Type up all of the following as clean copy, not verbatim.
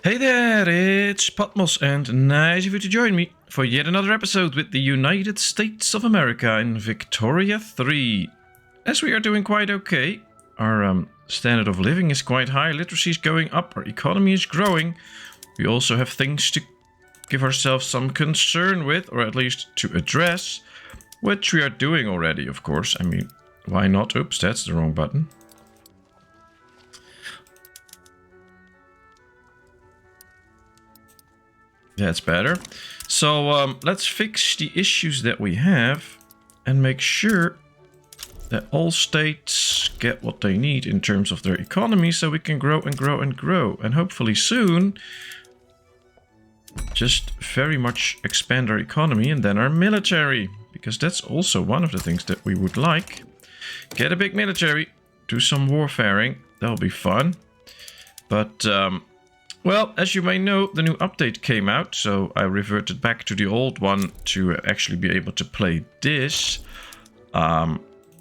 Hey there, it's Patmos, and nice of you to join me for yet another episode with the United States of America in Victoria 3. As we are doing quite okay, our standard of living is quite high, literacy is going up, our economy is growing. We also have things to give ourselves some concern with, or at least to address, which we are doing already, of course. I mean, why not? Oops, that's the wrong button. That's better. So let's fix the issues that we have and make sure that all states get what they need in terms of their economy so we can grow and grow and grow. And hopefully soon just very much expand our economy and then our military. Because that's also one of the things that we would like. Get a big military, do some warfaring, that'll be fun. But well, as you may know, the new update came out, so I reverted back to the old one to actually be able to play this. I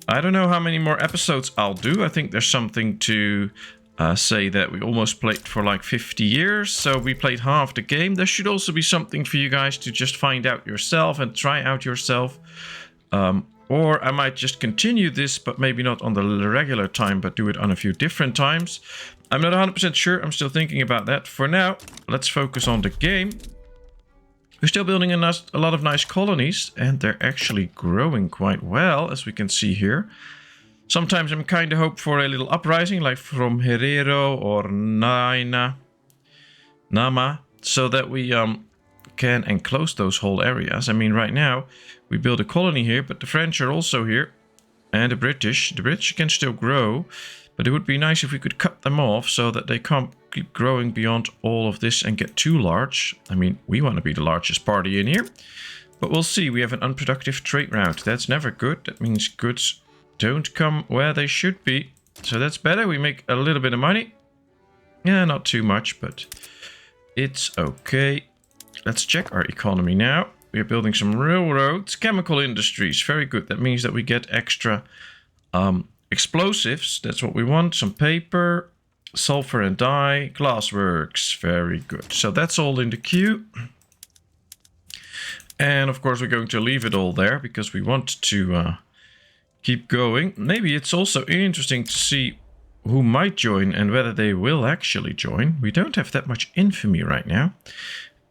don't know how many more episodes I'll do. I think there's something to say that we almost played for like 50 years, so we played half the game. There should also be something for you guys to just find out yourself and try out yourself. Or I might just continue this, but maybe not on the regular time, but do it on a few different times. I'm not 100% sure. I'm still thinking about that. For now, let's focus on the game. We're still building a lot of nice colonies, and they're actually growing quite well, as we can see here. Sometimes I'm kind of hope for a little uprising, like from Herero or Nama, so that we can enclose those whole areas. I mean, right now, we build a colony here, but the French are also here, and the British. The British can still grow. But it would be nice if we could cut them off so that they can't keep growing beyond all of this and get too large. I mean, we want to be the largest party in here. But we'll see. We have an unproductive trade route. That's never good. That means goods don't come where they should be. So that's better. We make a little bit of money. Yeah, not too much, but it's okay. Let's check our economy now. We're building some railroads, chemical industries. Very good. That means that we get extra explosives, that's what we want. Some paper, sulfur and dye, glassworks. Very good. So that's all in the queue. And of course we're going to leave it all there because we want to keep going. Maybe it's also interesting to see who might join and whether they will actually join. We don't have that much infamy right now.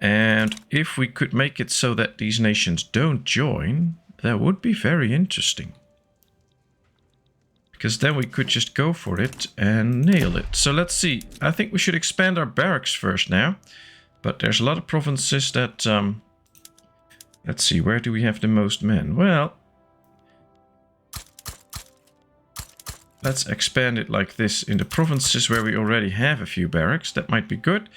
And if we could make it so that these nations don't join, that would be very interesting. Because then we could just go for it and nail it. So let's see. I think we should expand our barracks first now. But there's a lot of provinces that... let's see, where do we have the most men? Well, let's expand it like this in the provinces where we already have a few barracks. That might be good.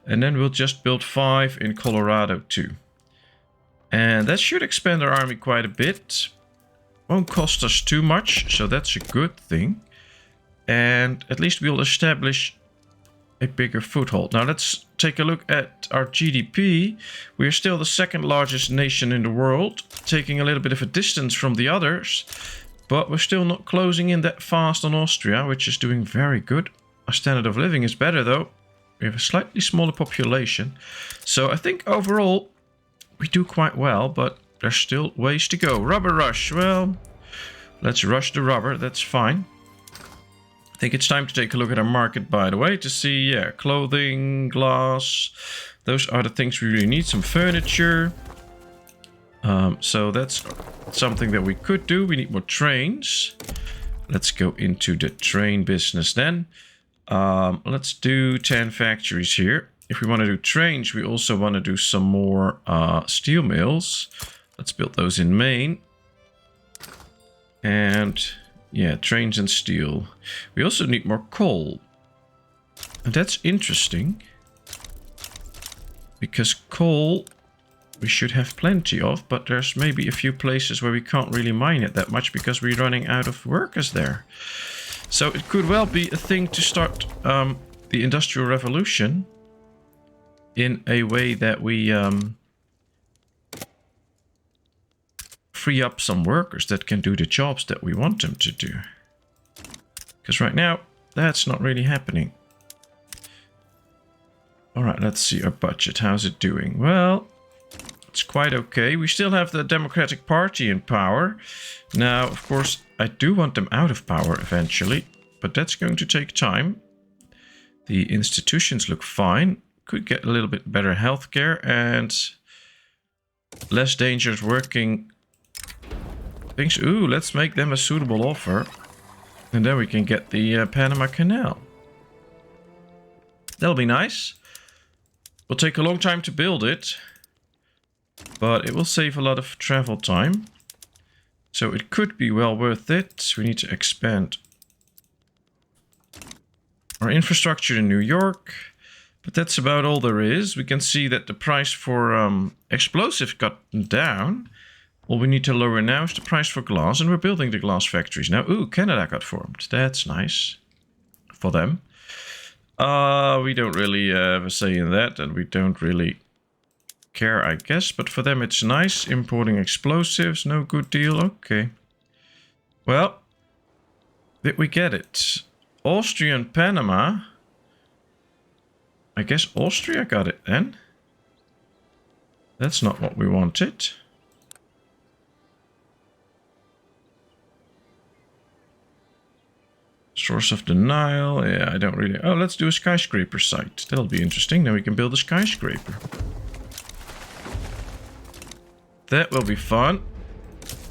And then we'll just build 5 in Colorado too. And that should expand our army quite a bit. Won't cost us too much, so that's a good thing. And at least we'll establish a bigger foothold. Now let's take a look at our GDP. We're still the second largest nation in the world, taking a little bit of a distance from the others. But we're still not closing in that fast on Austria, which is doing very good. Our standard of living is better though. We have a slightly smaller population. So I think overall we do quite well, but there's still ways to go. Rubber rush. Well, let's rush the rubber. That's fine. I think it's time to take a look at our market, by the way, to see, yeah, clothing, glass. Those are the things we really need. Some furniture. So that's something that we could do. We need more trains. Let's go into the train business then. Let's do 10 factories here. If we want to do trains, we also want to do some more steel mills. Let's build those in Maine. And yeah, trains and steel. We also need more coal. And that's interesting. Because coal we should have plenty of, but there's maybe a few places where we can't really mine it that much because we're running out of workers there. So it could well be a thing to start the Industrial Revolution in a way that we free up some workers that can do the jobs that we want them to do. Because right now, that's not really happening. Alright, let's see our budget. How's it doing? Well, it's quite okay. We still have the Democratic Party in power. Now, of course, I do want them out of power eventually, but that's going to take time. The institutions look fine. Could get a little bit better healthcare and less dangerous working things. Ooh, let's make them a suitable offer. And then we can get the Panama Canal. That'll be nice. Will take a long time to build it, but it will save a lot of travel time. So it could be well worth it. We need to expand our infrastructure in New York. But that's about all there is. We can see that the price for explosives got down. All we need to lower now is the price for glass. And we're building the glass factories now. Ooh, Canada got formed. That's nice for them. We don't really have a say in that. And we don't really care, I guess. But for them it's nice. Importing explosives, no good deal. Okay. Well, did we get it? Austria and Panama. I guess Austria got it then. That's not what we wanted. Source of the Nile. Yeah, I don't really... Oh, let's do a skyscraper site. That'll be interesting. Then we can build a skyscraper. That will be fun.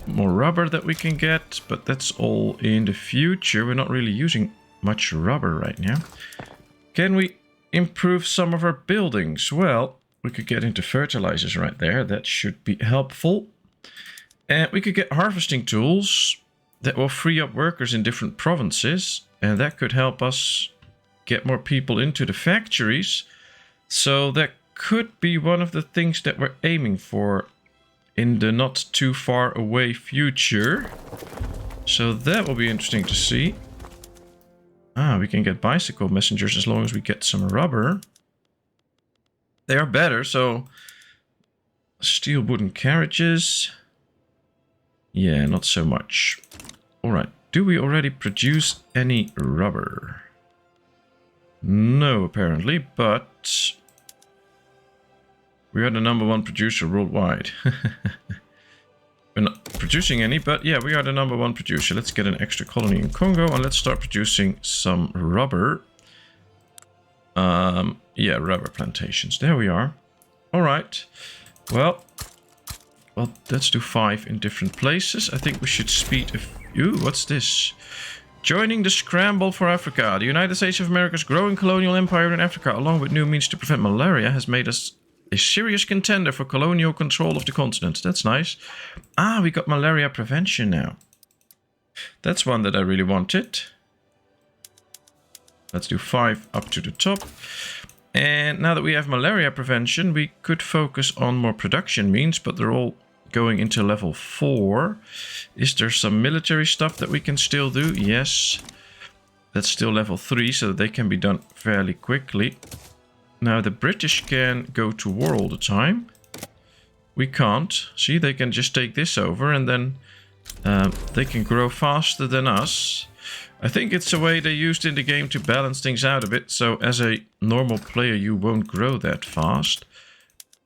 More rubber that we can get, but that's all in the future. We're not really using much rubber right now. Can we improve some of our buildings? Well, we could get into fertilizers right there. That should be helpful. And we could get harvesting tools that will free up workers in different provinces. And that could help us get more people into the factories. So that could be one of the things that we're aiming for in the not too far away future. So that will be interesting to see. Ah, we can get bicycle messengers as long as we get some rubber. They are better, so... Steel wooden carriages. Yeah, not so much. Alright, do we already produce any rubber? No, apparently, but... We are the #1 producer worldwide. We're not producing any, but yeah, we are the #1 producer. Let's get an extra colony in Congo and let's start producing some rubber. Yeah, rubber plantations. There we are. All right. Well, let's do 5 in different places. I think we should speed a few. What's this? Joining the scramble for Africa. The United States of America's growing colonial empire in Africa, along with new means to prevent malaria, has made us a serious contender for colonial control of the continent. That's nice. Ah, we got malaria prevention now. That's one that I really wanted. Let's do 5 up to the top. And now that we have malaria prevention, we could focus on more production means, but they're all going into level 4. Is there some military stuff that we can still do? Yes. That's still level 3, so that they can be done fairly quickly. Now the British can go to war all the time. We can't. See, they can just take this over and then they can grow faster than us. I think it's a way they used in the game to balance things out a bit. So as a normal player, you won't grow that fast.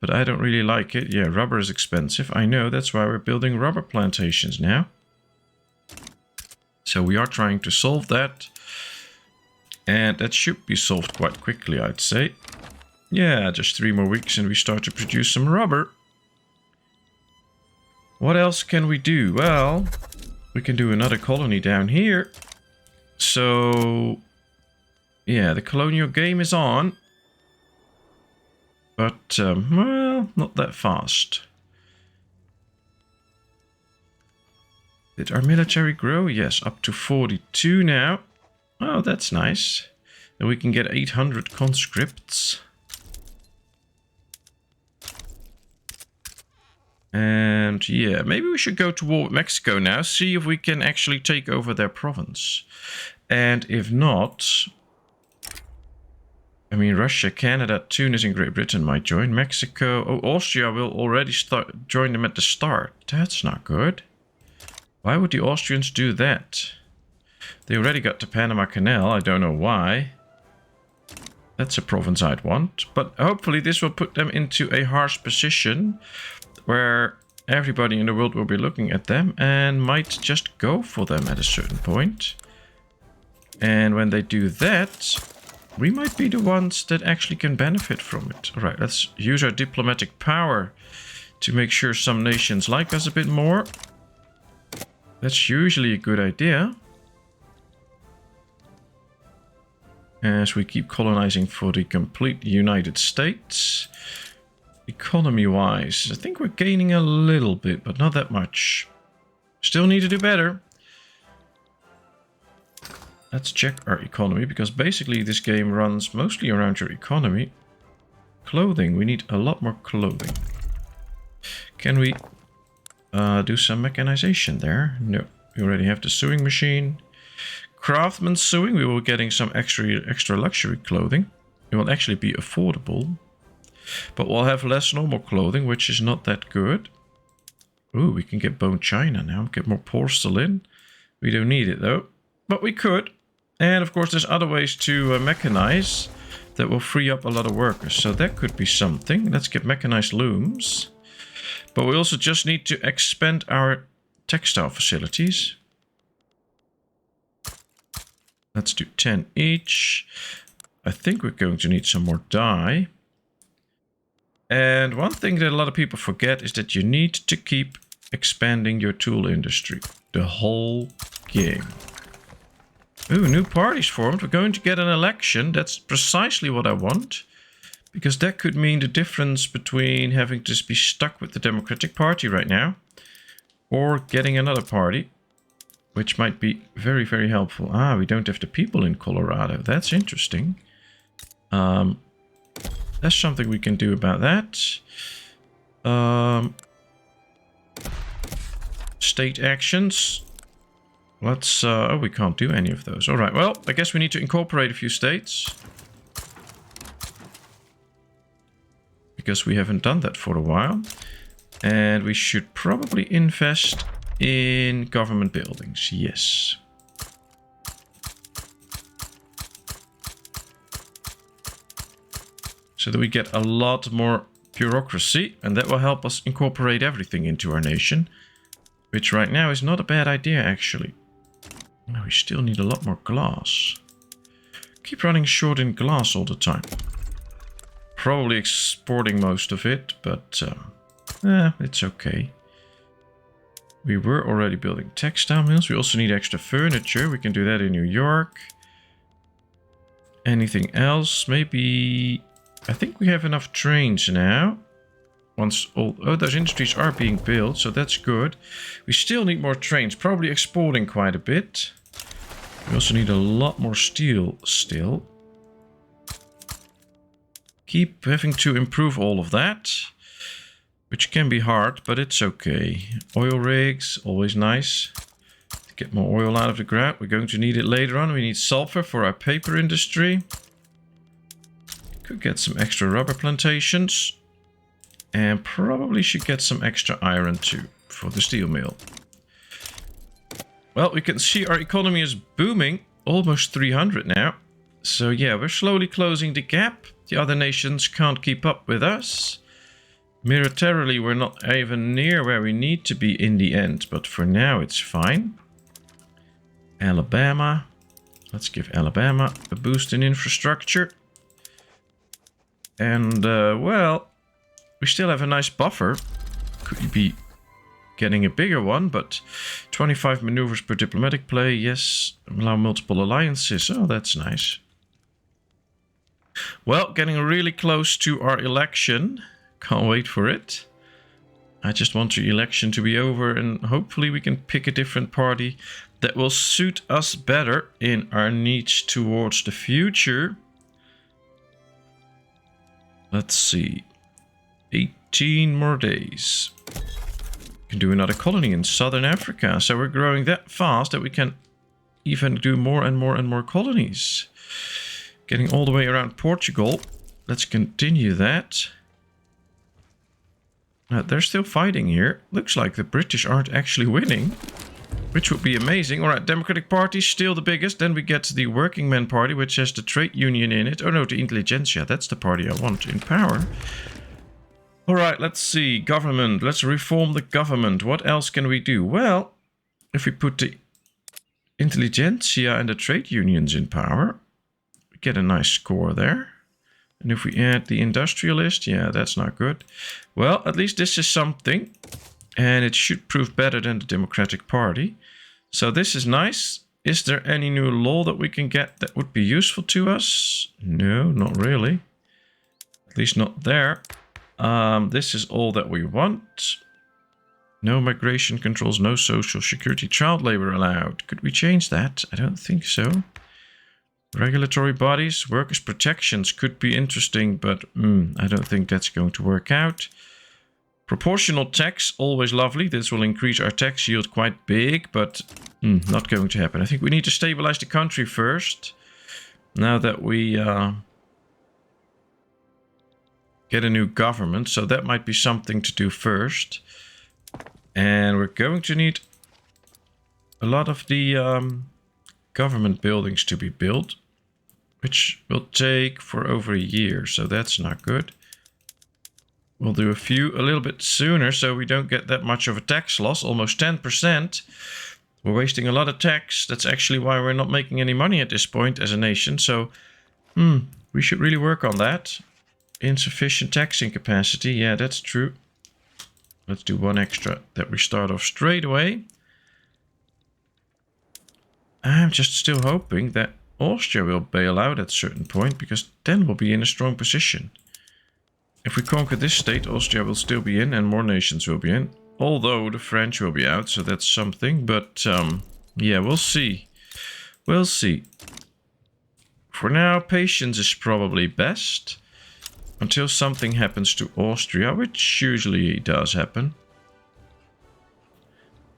But I don't really like it. Yeah, rubber is expensive. I know, that's why we're building rubber plantations now. So we are trying to solve that. And that should be solved quite quickly, I'd say. Yeah, just 3 more weeks and we start to produce some rubber. What else can we do? Well, we can do another colony down here. So, yeah, the colonial game is on. But, well, not that fast. Did our military grow? Yes, up to 42 now. Oh, that's nice. And we can get 800 conscripts. And yeah, maybe we should go to war with Mexico now, see if we can actually take over their province. And if not, I mean, Russia, Canada, Tunis and Great Britain might join. Mexico, oh, Austria will already join them at the start. That's not good. Why would the Austrians do that? They already got the Panama Canal, I don't know why. That's a province I'd want. But hopefully this will put them into a harsh position where everybody in the world will be looking at them and might just go for them at a certain point. And when they do that, we might be the ones that actually can benefit from it. All right, let's use our diplomatic power to make sure some nations like us a bit more. That's usually a good idea. As we keep colonizing for the complete United States. Economy-wise, I think we're gaining a little bit, but not that much. Still need to do better. Let's check our economy, because basically this game runs mostly around your economy. Clothing, we need a lot more clothing. Can we do some mechanization there? No, we already have the sewing machine. Craftsman sewing, we will be getting some extra luxury clothing. It will actually be affordable. But we'll have less normal clothing, which is not that good. Ooh, we can get bone china now. Get more porcelain. We don't need it though. But we could. And of course there's other ways to mechanize that will free up a lot of workers. So that could be something. Let's get mechanized looms. But we also just need to expand our textile facilities. Let's do 10 each. I think we're going to need some more dye. And one thing that a lot of people forget is that you need to keep expanding your tool industry. The whole game. Ooh, new parties formed. We're going to get an election. That's precisely what I want. Because that could mean the difference between having to be stuck with the Democratic Party right now. Or getting another party. Which might be very, very helpful. Ah, we don't have the people in Colorado. That's interesting. That's something we can do about that. State actions. Let's... oh, we can't do any of those. Alright, well, I guess we need to incorporate a few states. Because we haven't done that for a while. And we should probably invest in government buildings. Yes. So that we get a lot more bureaucracy, and that will help us incorporate everything into our nation. Which right now is not a bad idea, actually. No, we still need a lot more glass. Keep running short in glass all the time. Probably exporting most of it, but it's okay. We were already building textile mills. We also need extra furniture. We can do that in New York. Anything else? Maybe... I think we have enough trains now. Once all... oh, those industries are being built, so that's good. We still need more trains. Probably exporting quite a bit. We also need a lot more steel still. Keep having to improve all of that. Which can be hard, but it's okay. Oil rigs, always nice. To get more oil out of the ground. We're going to need it later on. We need sulfur for our paper industry. Could get some extra rubber plantations. And probably should get some extra iron too for the steel mill. Well, we can see our economy is booming. Almost 300 now. So yeah, we're slowly closing the gap. The other nations can't keep up with us. Militarily, we're not even near where we need to be in the end. But for now, it's fine. Alabama. Let's give Alabama a boost in infrastructure. And, well, we still have a nice buffer. Could be getting a bigger one, but 25 maneuvers per diplomatic play. Yes, allow multiple alliances. Oh, that's nice. Well, getting really close to our election. Can't wait for it. I just want the election to be over and hopefully we can pick a different party that will suit us better in our needs towards the future. Let's see. 18 more days. We can do another colony in Southern Africa. So we're growing that fast that we can even do more and more and more colonies. Getting all the way around Portugal. Let's continue that. They're still fighting here. Looks like the British aren't actually winning. which would be amazing. All right, Democratic Party, still the biggest. Then we get the Working Man Party, which has the trade union in it. Oh no, the Intelligentsia. That's the party I want in power. All right, let's see. Government. Let's reform the government. What else can we do? Well, if we put the Intelligentsia and the trade unions in power, we get a nice score there. And if we add the industrialist, yeah, that's not good. Well, at least this is something. And it should prove better than the Democratic Party. So this is nice. Is there any new law that we can get that would be useful to us? No, not really. At least not there. This is all that we want. No migration controls, no social security, child labor allowed. Could we change that? I don't think so. Regulatory bodies, workers' protections could be interesting, but I don't think that's going to work out. Proportional tax, always lovely. This will increase our tax yield quite big, but not going to happen. I think we need to stabilize the country first. Now that we get a new government, so that might be something to do first. And we're going to need a lot of the government buildings to be built, which will take for over a year, so that's not good. We'll do a few a little bit sooner so we don't get that much of a tax loss, almost 10%. We're wasting a lot of tax. That's actually why we're not making any money at this point as a nation. So we should really work on that. Insufficient taxing capacity. Yeah, that's true. Let's do one extra that we start off straight away. I'm just still hoping that Austria will bail out at a certain point, because then we'll be in a strong position. If we conquer this state, Austria will still be in and more nations will be in. Although the French will be out, so that's something. But yeah, we'll see. We'll see. For now, patience is probably best. Until something happens to Austria, which usually does happen.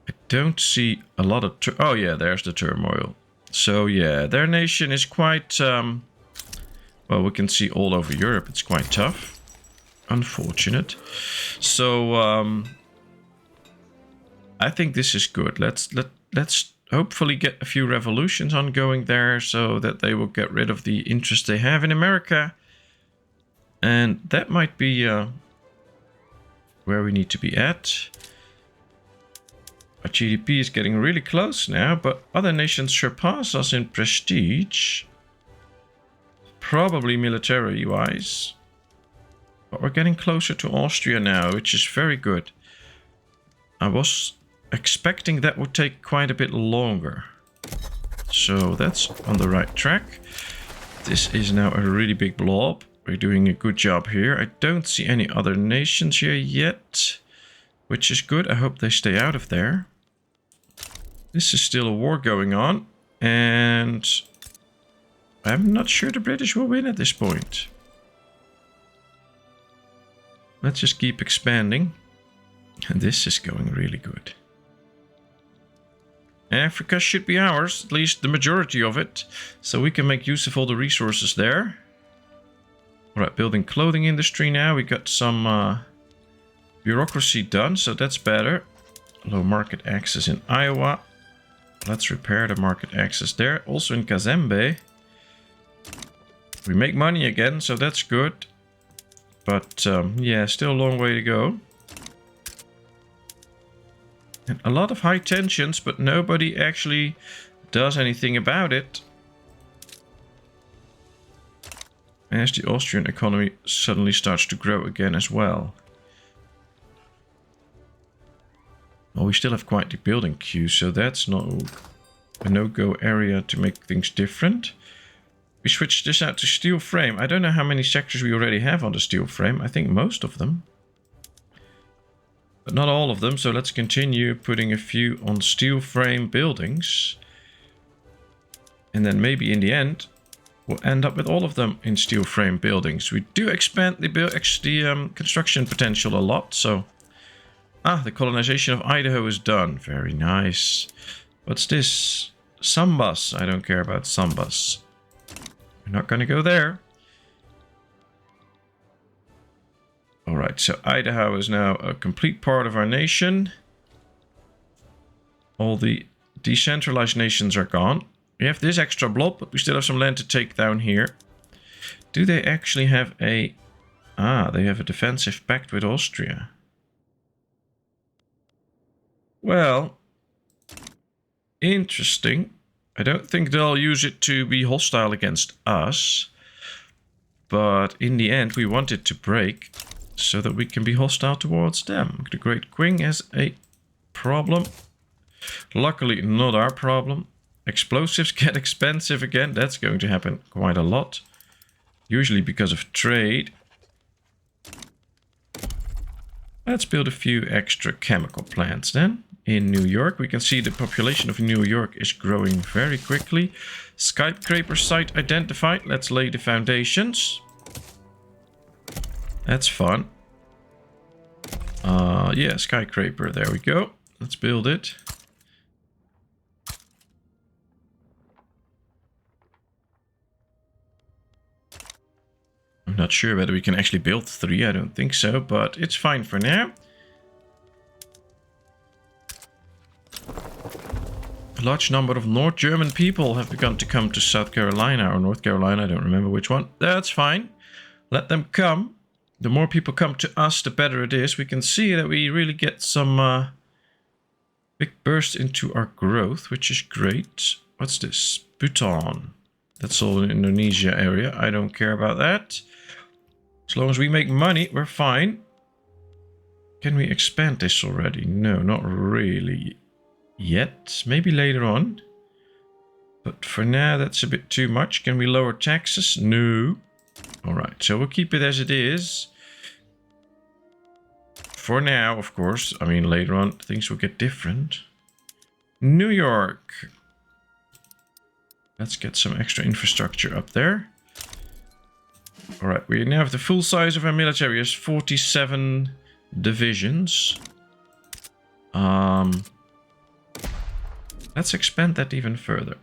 I don't see a lot of... Oh yeah, there's the turmoil. So yeah, their nation is quite... well, we can see all over Europe it's quite tough. Unfortunate. So I think this is good. Let's hopefully get a few revolutions ongoing there, so that they will get rid of the interest they have in America. And that might be where we need to be at. Our GDP is getting really close now, but other nations surpass us in prestige. Probably military-wise. But we're getting closer to Austria now, which is very good. I was expecting that would take quite a bit longer. So that's on the right track. This is now a really big blob. We're doing a good job here. I don't see any other nations here yet, which is good. I hope they stay out of there. This is still a war going on, and I'm not sure the British will win at this point. Let's just keep expanding. And this is going really good. Africa should be ours, at least the majority of it. So we can make use of all the resources there. Alright, building clothing industry now. We got some bureaucracy done, so that's better. Low market access in Iowa. Let's repair the market access there. Also in Kazembe. We make money again, so that's good. But yeah, still a long way to go. And a lot of high tensions, but nobody actually does anything about it. As the Austrian economy suddenly starts to grow again as well. Well, we still have quite the building queue, so that's not a no-go area to make things different. We switched this out to steel frame. I don't know how many sectors we already have on the steel frame. I think most of them. But not all of them, so let's continue putting a few on steel frame buildings. And then maybe in the end, we'll end up with all of them in steel frame buildings. We do expand the construction potential a lot, so... Ah, the colonization of Idaho is done. Very nice. What's this? Sambas. I don't care about Sambas. We're not going to go there. Alright, so Idaho is now a complete part of our nation. All the Decentralized nations are gone. We have this extra blob, but we still have some land to take down here. Do they actually have a... Ah, they have a defensive pact with Austria. Well, interesting. I don't think they'll use it to be hostile against us. But in the end, we want it to break so that we can be hostile towards them. The Great Queen has a problem. Luckily, not our problem. Explosives get expensive again. That's going to happen quite a lot. Usually because of trade. Let's build a few extra chemical plants then. In New York, we can see the population of New York is growing very quickly. Skyscraper site identified. Let's lay the foundations. That's fun. Yeah, skyscraper. There we go. Let's build it. I'm not sure whether we can actually build 3. I don't think so, but it's fine for now. A large number of North German people have begun to come to South Carolina or North Carolina. I don't remember which one. That's fine. Let them come. The more people come to us, the better it is. We can see that we really get some big burst into our growth, which is great. What's this? Bhutan. That's all in Indonesia area. I don't care about that. As long as we make money, we're fine. Can we expand this already? No, not really yet. Maybe later on. But for now, that's a bit too much. Can we lower taxes? No. Alright, so we'll keep it as it is. For now, of course. I mean, later on, things will get different. New York. Let's get some extra infrastructure up there. Alright, we now have the full size of our military as 47 divisions. Let's expand that even further.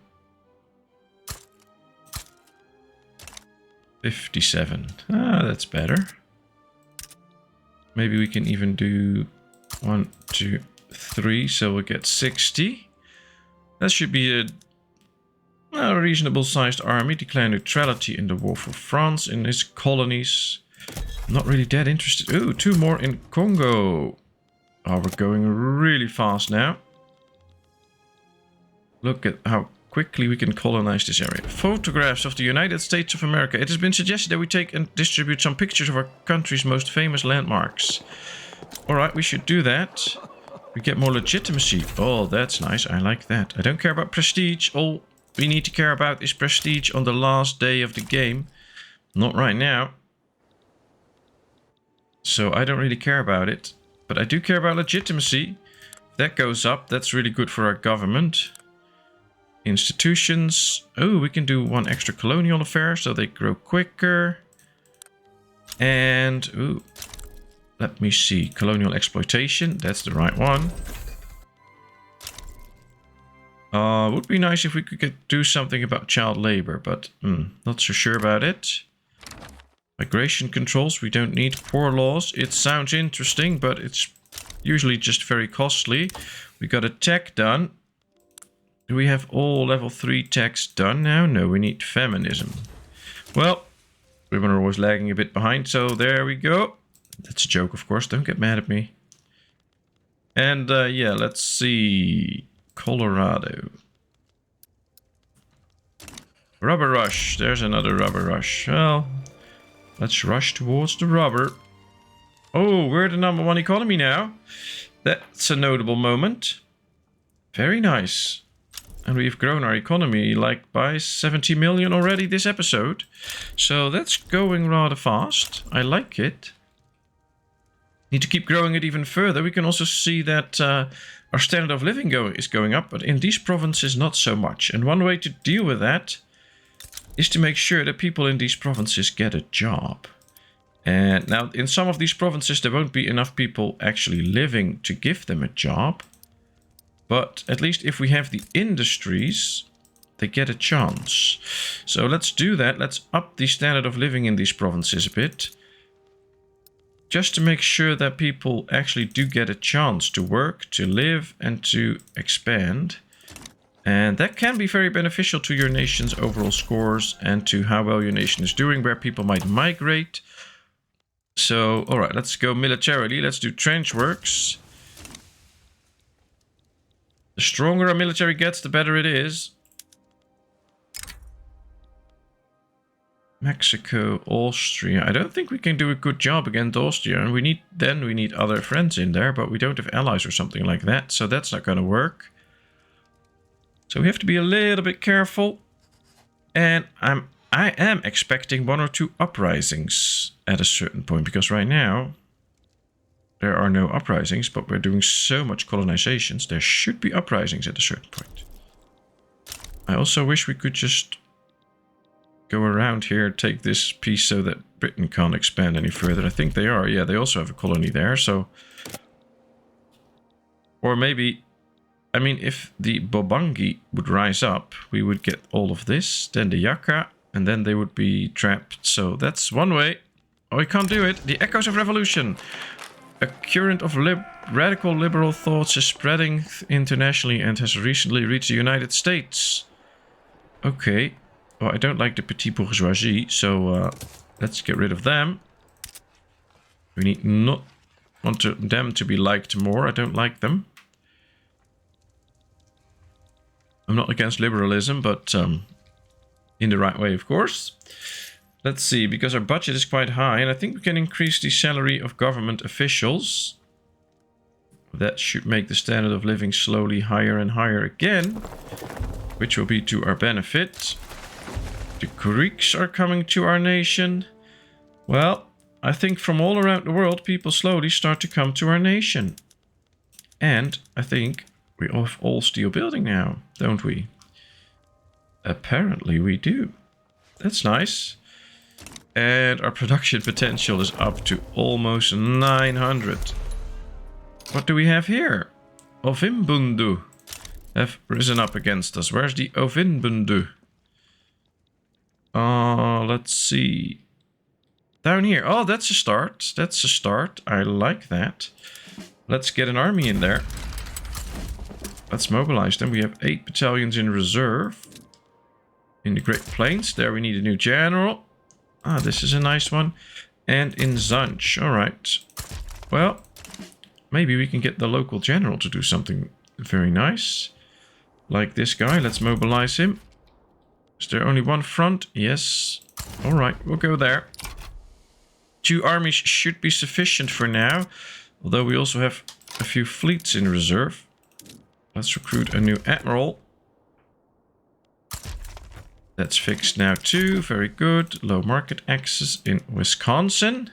57. Ah, that's better. Maybe we can even do 1, 2, 3, so we'll get 60. That should be a reasonable sized army. Declare neutrality in the war for France in its colonies. Not really that interested. Ooh, 2 more in Congo. Oh, we're going really fast now. Look at how quickly we can colonize this area. Photographs of the United States of America. It has been suggested that we take and distribute some pictures of our country's most famous landmarks. Alright, we should do that. We get more legitimacy. Oh, that's nice. I like that. I don't care about prestige. All we need to care about is prestige on the last day of the game. Not right now. So I don't really care about it. But I do care about legitimacy. If that goes up, that's really good for our government. Institutions. Oh, we can do 1 extra colonial affair so they grow quicker. And, ooh, let me see. Colonial exploitation. That's the right one. Would be nice if we could do something about child labor, but not so sure about it. Migration controls, we don't need. Poor laws. It sounds interesting, but it's usually just very costly. We got a tech done. Do we have all level 3 techs done now? No, we need feminism. Well, women are always lagging a bit behind, so there we go. That's a joke, of course. Don't get mad at me. And yeah, let's see. Colorado. Rubber rush. There's another rubber rush. Well, let's rush towards the rubber. Oh, we're the #1 economy now. That's a notable moment. Very nice. And we've grown our economy like by 70 million already this episode. So that's going rather fast. I like it. Need to keep growing it even further. We can also see that our standard of living is going up, but in these provinces not so much. And one way to deal with that is to make sure that people in these provinces get a job. And now in some of these provinces there won't be enough people actually living to give them a job. But at least if we have the industries, they get a chance. So let's do that. Let's up the standard of living in these provinces a bit. Just to make sure that people actually do get a chance to work, to live, and to expand. And that can be very beneficial to your nation's overall scores and to how well your nation is doing, where people might migrate. So, all right, let's go militarily. Let's do trench works. The stronger our military gets, the better it is. Mexico, Austria. I don't think we can do a good job against Austria. And we need other friends in there, but we don't have allies or something like that. So that's not going to work. So we have to be a little bit careful. And I am expecting 1 or 2 uprisings at a certain point. Because right now, there are no uprisings. But we're doing so much colonizations. There should be uprisings at a certain point. I also wish we could just go around here, take this piece so that Britain can't expand any further. I think they are. Yeah, they also have a colony there. So, or maybe, I mean, if the Bobangi would rise up, we would get all of this, then the Yaka, and then they would be trapped. So that's one way. Oh, we can't do it. The echoes of revolution. A current of radical liberal thoughts is spreading internationally and has recently reached the United States. Okay. Well, I don't like the petit bourgeoisie, so let's get rid of them. We not want them to be liked more. I don't like them. I'm not against liberalism, but in the right way, of course. Let's see, because our budget is quite high, and I think we can increase the salary of government officials. That should make the standard of living slowly higher and higher again, which will be to our benefit. The Greeks are coming to our nation. Well, I think from all around the world, people slowly start to come to our nation. And I think we have all steel building now, don't we? Apparently we do. That's nice. And our production potential is up to almost 900. What do we have here? Ovinbundu have risen up against us. Where's the Ovinbundu? Let's see. Down here. Oh, that's a start. That's a start. I like that. Let's get an army in there. Let's mobilize them. We have 8 battalions in reserve. In the Great Plains. There we need a new general. Ah, this is a nice one. And in Zanj. Alright. Well, maybe we can get the local general to do something very nice. Like this guy. Let's mobilize him. Is there only one front? Yes. Alright, we'll go there. 2 armies should be sufficient for now. Although we also have a few fleets in reserve. Let's recruit a new admiral. That's fixed now too. Very good. Low market access in Wisconsin.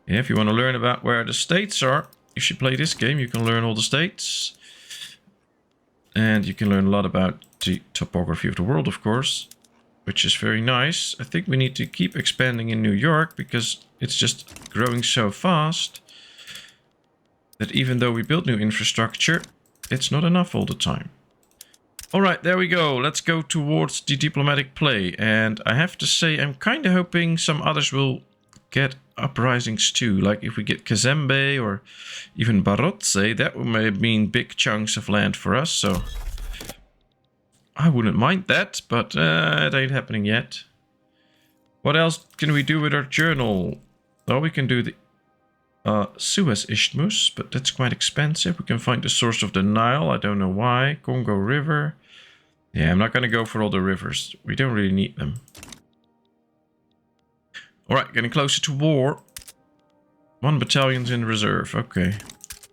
Yeah, if you want to learn about where the states are, you should play this game. You can learn all the states. And you can learn a lot about the topography of the world, of course, which is very nice. I think we need to keep expanding in New York because it's just growing so fast that even though we build new infrastructure, it's not enough all the time. All right, there we go. Let's go towards the diplomatic play. And I have to say, I'm kind of hoping some others will get uprisings too. Like if we get Kazembe or even Barotse, that may mean big chunks of land for us. So I wouldn't mind that, but it ain't happening yet. What else can we do with our journal? Well, we can do the Suez Isthmus, but that's quite expensive. We can find the source of the Nile. I don't know why. Congo River. Yeah, I'm not going to go for all the rivers. We don't really need them. Alright, getting closer to war. 1 battalion's in reserve. Okay.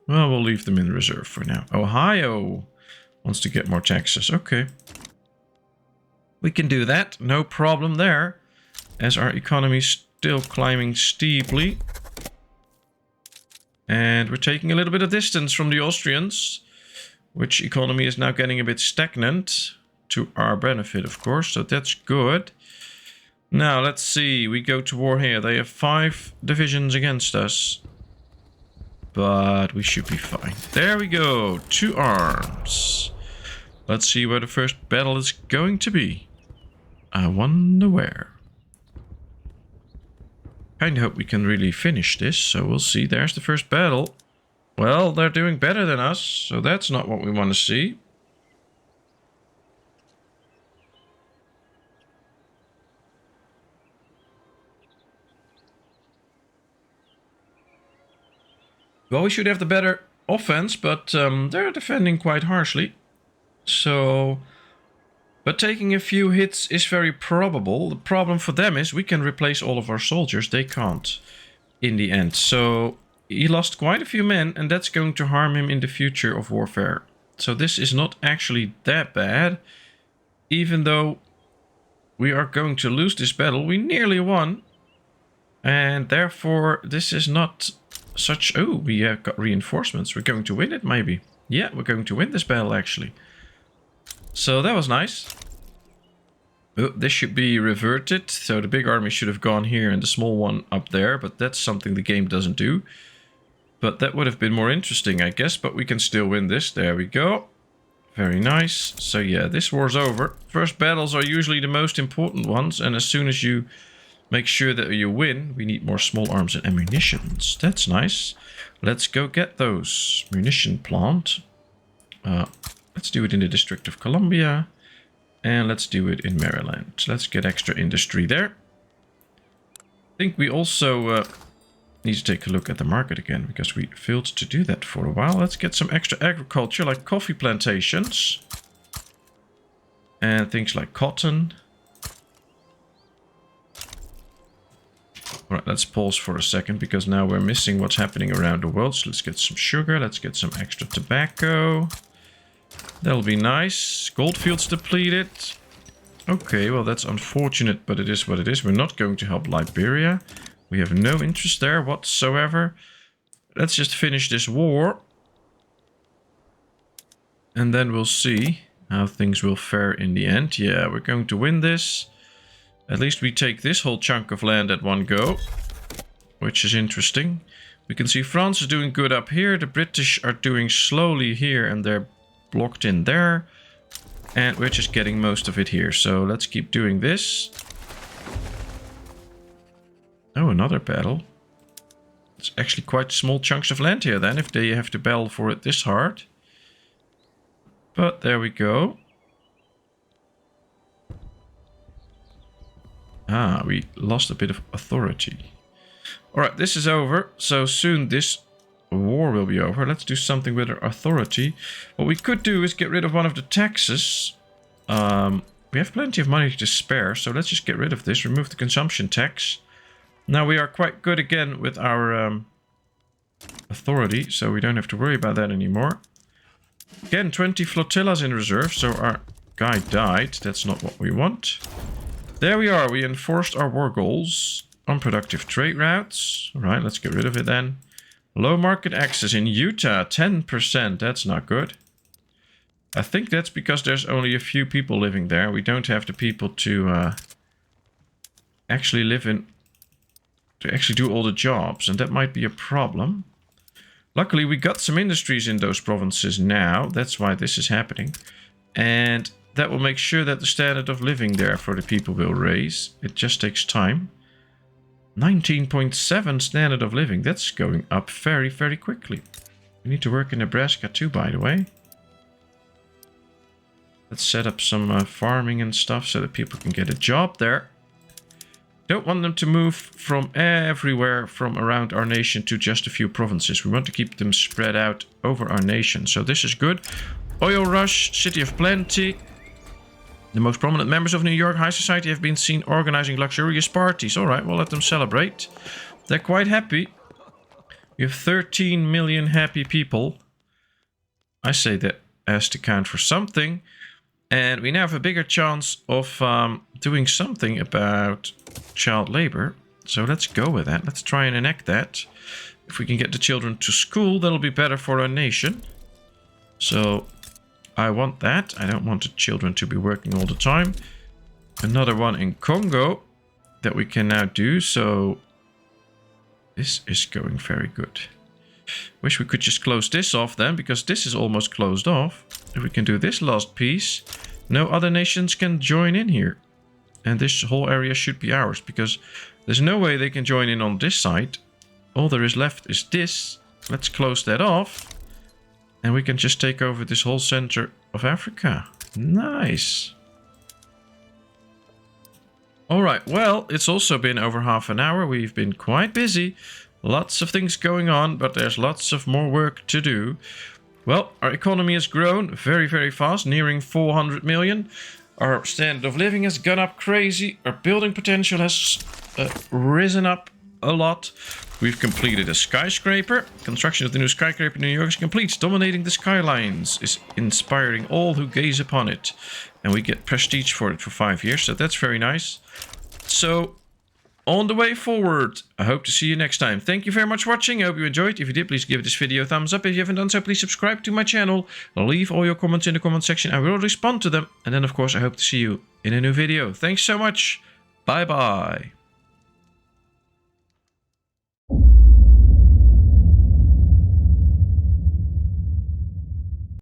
Well, we'll leave them in reserve for now. Ohio wants to get more taxes. Okay. We can do that. No problem there. As our economy is still climbing steeply. And we're taking a little bit of distance from the Austrians, which economy is now getting a bit stagnant, to our benefit, of course, so that's good. Now, let's see, we go to war here. They have 5 divisions against us, but we should be fine. There we go, 2 arms. Let's see where the first battle is going to be. I wonder where. Kinda hope we can really finish this, so we'll see. There's the first battle. Well, they're doing better than us, so that's not what we want to see. Well, we should have the better offense, but they're defending quite harshly. So, but taking a few hits is very probable. The problem for them is we can replace all of our soldiers. They can't in the end. So he lost quite a few men, and that's going to harm him in the future of warfare. So this is not actually that bad. Even though we are going to lose this battle, we nearly won. And therefore, this is not such... Oh, we have got reinforcements. We're going to win it, maybe. Yeah, we're going to win this battle, actually. So that was nice. Oh, this should be reverted. So the big army should have gone here and the small one up there. But that's something the game doesn't do. But that would have been more interesting, I guess. But we can still win this. There we go. Very nice. So yeah, this war's over. First battles are usually the most important ones. And as soon as you make sure that you win, we need more small arms and ammunitions. That's nice. Let's go get those. Munition plant. Let's do it in the District of Columbia. And let's do it in Maryland. Let's get extra industry there. I think we also need to take a look at the market again, because we failed to do that for a while. Let's get some extra agriculture, like coffee plantations. And things like cotton. Alright, let's pause for a second, because now we're missing what's happening around the world. So let's get some sugar, let's get some extra tobacco. That'll be nice. Goldfields depleted. Okay, well that's unfortunate, but it is what it is. We're not going to help Liberia. We have no interest there whatsoever. Let's just finish this war. And then we'll see how things will fare in the end. Yeah, we're going to win this. At least we take this whole chunk of land at one go, which is interesting. We can see France is doing good up here. The British are doing slowly here, and they're blocked in there. And we're just getting most of it here. So let's keep doing this. Oh, another battle. It's actually quite small chunks of land here then, if they have to battle for it this hard. But there we go. Ah, we lost a bit of authority. Alright, this is over. So soon this war will be over. Let's do something with our authority. What we could do is get rid of one of the taxes. We have plenty of money to spare, so let's just get rid of this. Remove the consumption tax. Now we are quite good again with our authority, so we don't have to worry about that anymore. Again, 20 flotillas in reserve, so our guy died. That's not what we want. There we are. We enforced our war goals. Unproductive trade routes. Alright, let's get rid of it then. Low market access in Utah, 10%. That's not good. I think that's because there's only a few people living there. We don't have the people to actually live in... to actually do all the jobs, and that might be a problem. Luckily, we got some industries in those provinces now. That's why this is happening. And that will make sure that the standard of living there for the people will raise. It just takes time. 19.7 standard of living. That's going up very, very quickly. We need to work in Nebraska too, by the way. Let's set up some farming and stuff so that people can get a job there. Don't want them to move from everywhere from around our nation to just a few provinces. We want to keep them spread out over our nation. So this is good. Oil rush, city of plenty. The most prominent members of New York high society have been seen organizing luxurious parties. All right, we'll let them celebrate. They're quite happy. We have 13 million happy people. I say that has to count for something. And we now have a bigger chance of doing something about child labor. So let's go with that. Let's try and enact that. If we can get the children to school, that'll be better for our nation. So I want that. I don't want the children to be working all the time. Another one in Congo that we can now do. So this is going very good. Wish we could just close this off then, because this is almost closed off. If we can do this last piece, no other nations can join in here. And this whole area should be ours, because there's no way they can join in on this side. All there is left is this. Let's close that off. And we can just take over this whole center of Africa. Nice. Alright, well, it's also been over half an hour. We've been quite busy. Lots of things going on, but there's lots of more work to do. Well, our economy has grown very, very fast, nearing 400 million. Our standard of living has gone up crazy. Our building potential has risen up a lot. We've completed a skyscraper. Construction of the new skyscraper in New York is complete. Dominating the skylines is inspiring all who gaze upon it. And we get prestige for it for 5 years, so that's very nice. So, on the way forward, I hope to see you next time. Thank you very much for watching. I hope you enjoyed. If you did, please give this video a thumbs up. If you haven't done so, please subscribe to my channel. Leave all your comments in the comment section. I will respond to them. And then, of course, I hope to see you in a new video. Thanks so much. Bye-bye.